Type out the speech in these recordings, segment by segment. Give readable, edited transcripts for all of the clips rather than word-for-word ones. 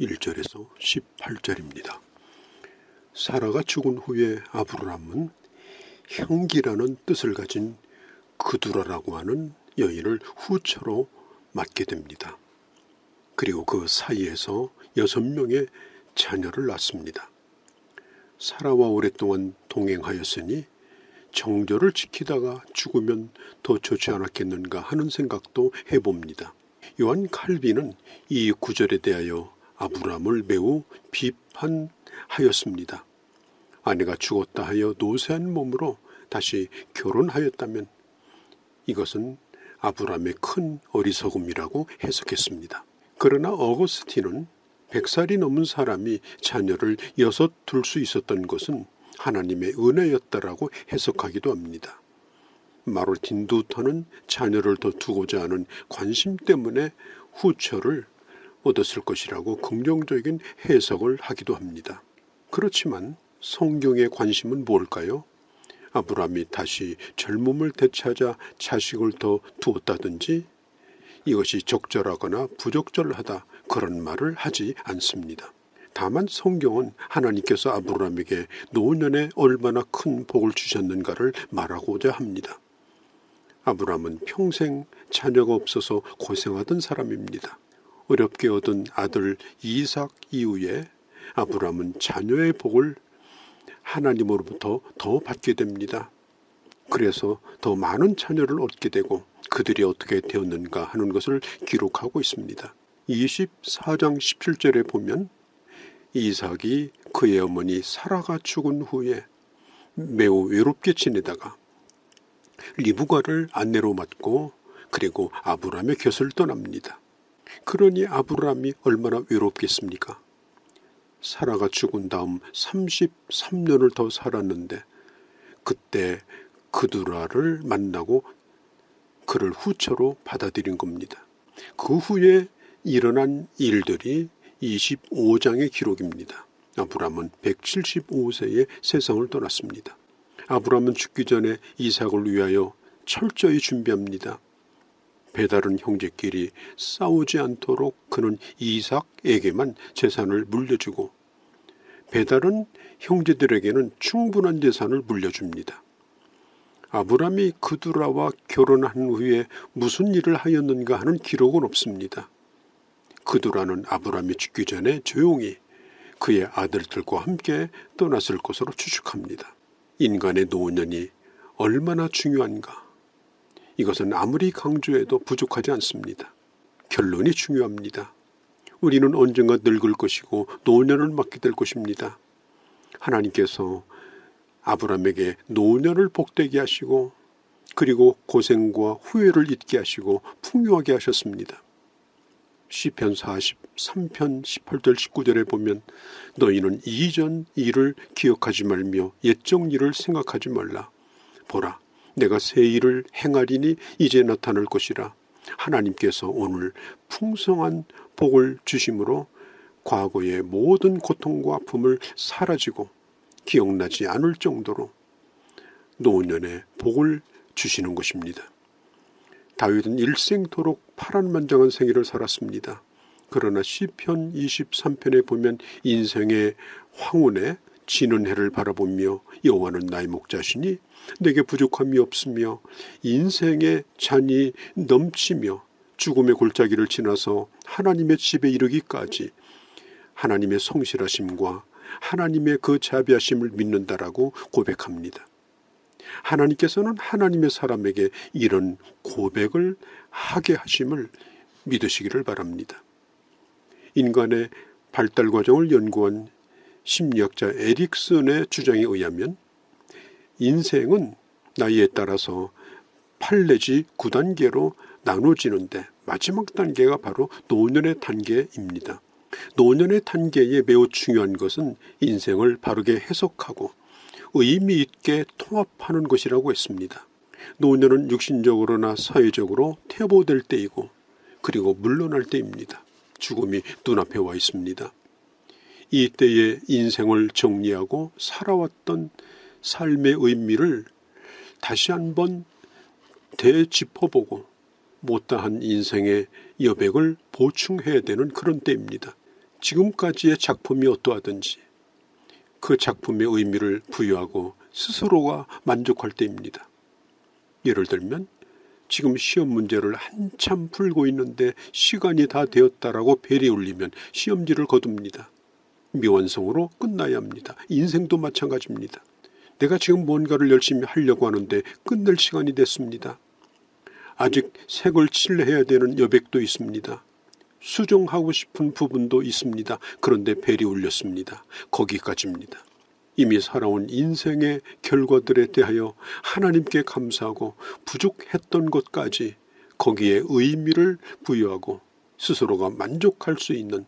1절에서 18절입니다. 사라가 죽은 후에 아브라함은 향기라는 뜻을 가진 그두라라고 하는 여인을 후처로 맞게 됩니다. 그리고 그 사이에서 6명의 자녀를 낳습니다. 사라와 오랫동안 동행하였으니 정절을 지키다가 죽으면 더 좋지 않았겠는가 하는 생각도 해봅니다. 요한 칼빈은 이 구절에 대하여 아브라함을 매우 비판하였습니다. 아내가 죽었다 하여 노쇠한 몸으로 다시 결혼하였다면 이것은 아브라함의 큰 어리석음이라고 해석했습니다. 그러나 어거스틴은 100살이 넘은 사람이 자녀를 6 둘 수 있었던 것은 하나님의 은혜였다라고 해석하기도 합니다. 마르틴 루터는 자녀를 더 두고자 하는 관심 때문에 후처를 얻었을 것이라고 긍정적인 해석을 하기도 합니다. 그렇지만 성경의 관심은 뭘까요? 아브라함이 다시 젊음을 되찾아 자식을 더 두었다든지 이것이 적절하거나 부적절하다 그런 말을 하지 않습니다. 다만 성경은 하나님께서 아브라함에게 노년에 얼마나 큰 복을 주셨는가를 말하고자 합니다. 아브라함은 평생 자녀가 없어서 고생하던 사람입니다. 어렵게 얻은 아들 이삭 이후에 아브라함은 자녀의 복을 하나님으로부터 더 받게 됩니다. 그래서 더 많은 자녀를 얻게 되고 그들이 어떻게 되었는가 하는 것을 기록하고 있습니다. 24장 17절에 보면 이삭이 그의 어머니 사라가 죽은 후에 매우 외롭게 지내다가 리브가를 아내로 맡고 그리고 아브라함의 곁을 떠납니다. 그러니 아브라함이 얼마나 외롭겠습니까? 사라가 죽은 다음 33년을 더 살았는데 그때 그두라를 만나고 그를 후처로 받아들인 겁니다. 그 후에 일어난 일들이 25장의 기록입니다. 아브라함은 175세에 세상을 떠났습니다. 아브라함은 죽기 전에 이삭을 위하여 철저히 준비합니다. 배다른 형제끼리 싸우지 않도록 그는 이삭에게만 재산을 물려주고 배다른 형제들에게는 충분한 재산을 물려줍니다. 아브라함이 그두라와 결혼한 후에 무슨 일을 하였는가 하는 기록은 없습니다. 그두라는 아브라함이 죽기 전에 조용히 그의 아들들과 함께 떠났을 것으로 추측합니다. 인간의 노년이 얼마나 중요한가? 이것은 아무리 강조해도 부족하지 않습니다. 결론이 중요합니다. 우리는 언젠가 늙을 것이고 노년을 맞게 될 것입니다. 하나님께서 아브라함에게 노년을 복되게 하시고 그리고 고생과 후회를 잊게 하시고 풍요하게 하셨습니다. 시편 43편 18절 19절에 보면 너희는 이전 일을 기억하지 말며 옛적 일을 생각하지 말라. 보라 내가 새 일을 행하리니 이제 나타날 것이라. 하나님께서 오늘 풍성한 복을 주심으로 과거의 모든 고통과 아픔을 사라지고 기억나지 않을 정도로 노년에 복을 주시는 것입니다. 다윗은 일생토록 파란만장한 생애를 살았습니다. 그러나 시편 23편에 보면 인생의 황혼에 지는 해를 바라보며 여호와는 나의 목자시니 내게 부족함이 없으며 인생의 잔이 넘치며 죽음의 골짜기를 지나서 하나님의 집에 이르기까지 하나님의 성실하심과 하나님의 그 자비하심을 믿는다라고 고백합니다. 하나님께서는 하나님의 사람에게 이런 고백을 하게 하심을 믿으시기를 바랍니다. 인간의 발달 과정을 연구한 심리학자 에릭슨의 주장에 의하면 인생은 나이에 따라서 8 내지 9단계로 나눠지는데 마지막 단계가 바로 노년의 단계입니다. 노년의 단계에 매우 중요한 것은 인생을 바르게 해석하고 의미 있게 통합하는 것이라고 했습니다. 노년은 육신적으로나 사회적으로 퇴보될 때이고 그리고 물러날 때입니다. 죽음이 눈앞에 와 있습니다. 이때에 인생을 정리하고 살아왔던 삶의 의미를 다시 한번 되짚어보고 못다한 인생의 여백을 보충해야 되는 그런 때입니다. 지금까지의 작품이 어떠하든지 그 작품의 의미를 부여하고 스스로가 만족할 때입니다. 예를 들면 지금 시험 문제를 한참 풀고 있는데 시간이 다 되었다라고 벨이 울리면 시험지를 거둡니다. 미완성으로 끝나야 합니다. 인생도 마찬가지입니다. 내가 지금 뭔가를 열심히 하려고 하는데 끝낼 시간이 됐습니다. 아직 색을 칠해야 되는 여백도 있습니다. 수정하고 싶은 부분도 있습니다. 그런데 벨이 울렸습니다. 거기까지입니다. 이미 살아온 인생의 결과들에 대하여 하나님께 감사하고 부족했던 것까지 거기에 의미를 부여하고 스스로가 만족할 수 있는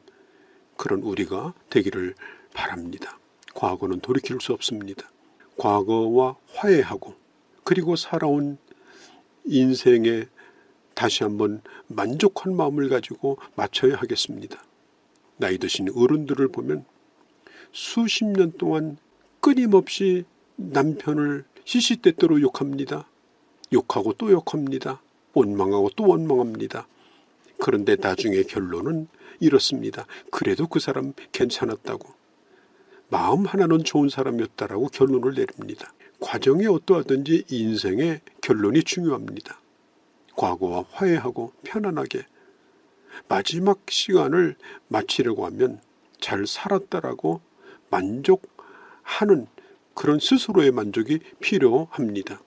그런 우리가 되기를 바랍니다. 과거는 돌이킬 수 없습니다. 과거와 화해하고 그리고 살아온 인생에 다시 한번 만족한 마음을 가지고 맞춰야 하겠습니다. 나이 드신 어른들을 보면 수십 년 동안 끊임없이 남편을 시시때때로 욕합니다. 욕하고 또 욕합니다. 원망하고 또 원망합니다. 그런데 나중에 결론은 이렇습니다. 그래도 그 사람 괜찮았다고. 마음 하나는 좋은 사람이었다라고 결론을 내립니다. 과정이 어떠하든지 인생의 결론이 중요합니다. 과거와 화해하고 편안하게 마지막 시간을 마치려고 하면 잘 살았다라고 만족하는 그런 스스로의 만족이 필요합니다.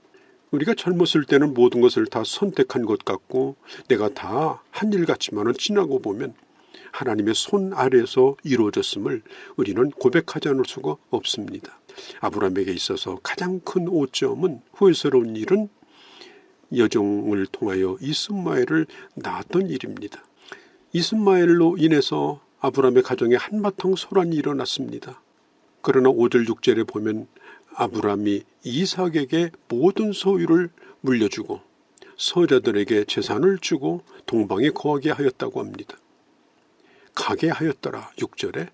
우리가 젊었을 때는 모든 것을 다 선택한 것 같고 내가 다 한 일 같지만은 지나고 보면 하나님의 손 아래에서 이루어졌음을 우리는 고백하지 않을 수가 없습니다. 아브라함에게 있어서 가장 큰 오점은 후회스러운 일은 여종을 통하여 이스마엘을 낳았던 일입니다. 이스마엘로 인해서 아브라함의 가정에 한바탕 소란이 일어났습니다. 그러나 5절 6절에 보면 아브라함이 이삭에게 모든 소유를 물려주고 서자들에게 재산을 주고 동방에 거하게 하였다고 합니다. 가게 하였더라 6절에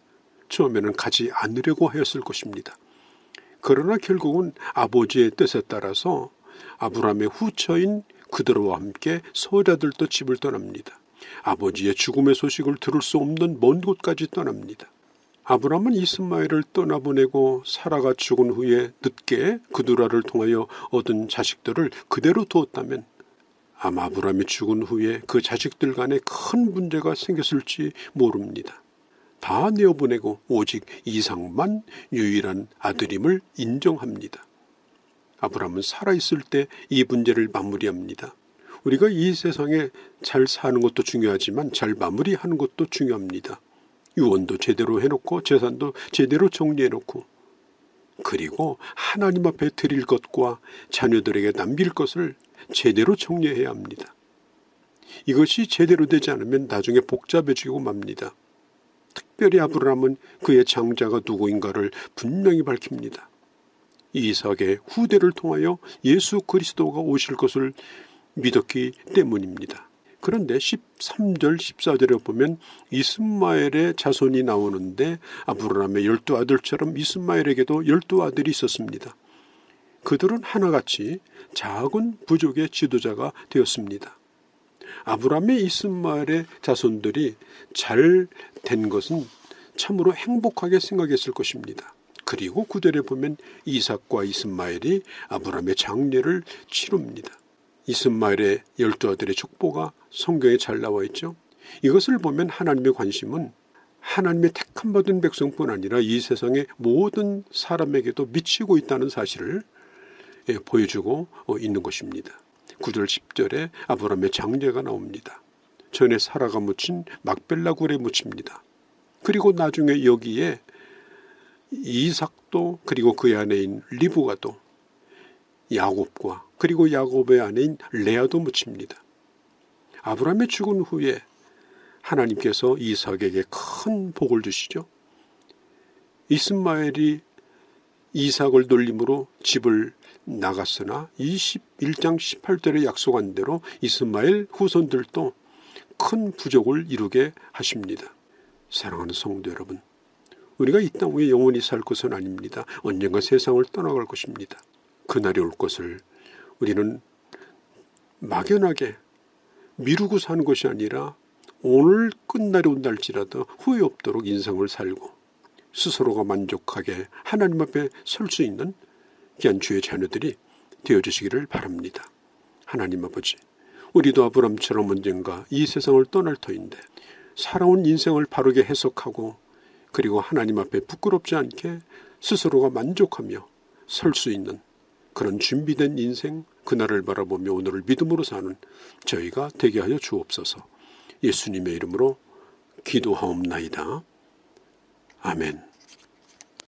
처음에는 가지 않으려고 하였을 것입니다. 그러나 결국은 아버지의 뜻에 따라서 아브라함의 후처인 그들과 함께 서자들도 집을 떠납니다. 아버지의 죽음의 소식을 들을 수 없는 먼 곳까지 떠납니다. 아브라함은 이스마엘을 떠나보내고 사라가 죽은 후에 늦게 그두라를 통하여 얻은 자식들을 그대로 두었다면 아마 아브라함이 죽은 후에 그 자식들 간에 큰 문제가 생겼을지 모릅니다. 다 내어보내고 오직 이삭만 유일한 아들임을 인정합니다. 아브라함은 살아있을 때 이 문제를 마무리합니다. 우리가 이 세상에 잘 사는 것도 중요하지만 잘 마무리하는 것도 중요합니다. 유언도 제대로 해놓고 재산도 제대로 정리해놓고 그리고 하나님 앞에 드릴 것과 자녀들에게 남길 것을 제대로 정리해야 합니다. 이것이 제대로 되지 않으면 나중에 복잡해지고 맙니다. 특별히 아브라함은 그의 장자가 누구인가를 분명히 밝힙니다. 이삭의 후대를 통하여 예수 그리스도가 오실 것을 믿었기 때문입니다. 그런데 13절 14절에 보면 이스마엘의 자손이 나오는데 아브라함의 12아들처럼 이스마엘에게도 12아들이 있었습니다. 그들은 하나같이 작은 부족의 지도자가 되었습니다. 아브라함의 이스마엘의 자손들이 잘 된 것은 참으로 행복하게 생각했을 것입니다. 그리고 9절에 보면 이삭과 이스마엘이 아브라함의 장례를 치릅니다. 이스마엘의 12아들의 족보가 성경에 잘 나와 있죠. 이것을 보면 하나님의 관심은 하나님의 택함 받은 백성뿐 아니라 이 세상의 모든 사람에게도 미치고 있다는 사실을 보여주고 있는 것입니다. 9절 10절에 아브라함의 장례가 나옵니다. 전에 사라가 묻힌 막벨라 굴에 묻힙니다. 그리고 나중에 여기에 이삭도 그리고 그의 아내인 리브가도 야곱과 그리고 야곱의 아내인 레아도 묻힙니다. 아브라함의 죽은 후에 하나님께서 이삭에게 큰 복을 주시죠. 이스마엘이 이삭을 놀림으로 집을 나갔으나 21장 18절에 약속한 대로 이스마엘 후손들도 큰 부족을 이루게 하십니다. 사랑하는 성도 여러분, 우리가 이 땅 위에 영원히 살 것은 아닙니다. 언젠가 세상을 떠나갈 것입니다. 그날이 올 것을 우리는 막연하게 미루고 사는 것이 아니라 오늘 끝날이 온달지라도 후회 없도록 인생을 살고 스스로가 만족하게 하나님 앞에 설 수 있는 귀한 주의 자녀들이 되어주시기를 바랍니다. 하나님 아버지, 우리도 아브람처럼 언젠가 이 세상을 떠날 터인데 살아온 인생을 바르게 해석하고 그리고 하나님 앞에 부끄럽지 않게 스스로가 만족하며 설 수 있는 그런 준비된 인생, 그날을 바라보며 오늘을 믿음으로 사는 저희가 되게 하여 주옵소서. 예수님의 이름으로 기도하옵나이다. 아멘.